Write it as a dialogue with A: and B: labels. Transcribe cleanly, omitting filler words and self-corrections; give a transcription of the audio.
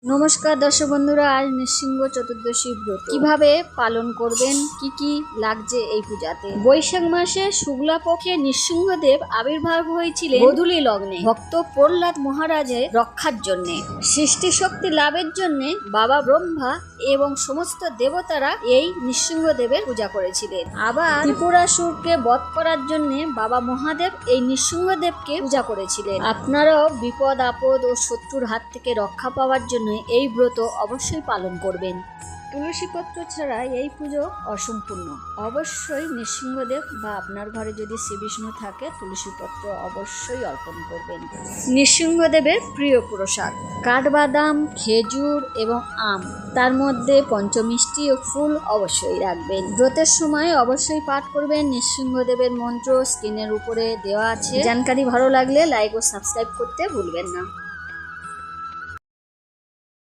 A: নমস্কার দর্শক বন্ধুরা, আজ নৃসিংহ চতুর্দশী ব্রত কিভাবে পালন করবেন, কি কি লাগছে এই পূজাতে। বৈশাখ মাসে শুক্লা পক্ষে নৃসিংহদেব আবির্ভাব হয়েছিলেন গোধূলি লগ্নে ভক্ত প্রহ্লাদ মহারাজের রক্ষার জন্য। সৃষ্টি শক্তি লাভের জন্য বাবা ব্রহ্মা এবং সমস্ত দেবতারা এই নৃসিংহদেবের পূজা করেছিলেন। আবার ত্রিপুরাসুরকে বধ করার জন্য বাবা মহাদেব এই নৃসিংহদেবকে পূজা করেছিলেন। আপনারাও বিপদ আপদ ও শত্রুর হাত থেকে রক্ষা পাওয়ার জন্য এই ব্রত অবশ্যই পালন করবেন। তুলসী পত্র ছাড়া এই পুজো অসম্পূর্ণ। অবশ্যই নৃসিংহদেব বা আপনার ঘরে যদি শ্রী বিষ্ণু থাকে তুলসী পত্র অবশ্যই অর্পণ করবেন। নৃসিংহদেবের প্রিয় প্রসাদ কাঠবাদাম, খেজুর এবং আম, তার মধ্যে পঞ্চমিষ্টি ও ফুল অবশ্যই রাখবেন। ব্রতের সময় অবশ্যই পাঠ করবেন নৃসিংহদেবের মন্ত্র। স্ক্রিনের উপরে দেওয়া আছে। জানকারি ভালো লাগলে লাইক ও সাবস্ক্রাইব করতে ভুলবেন না।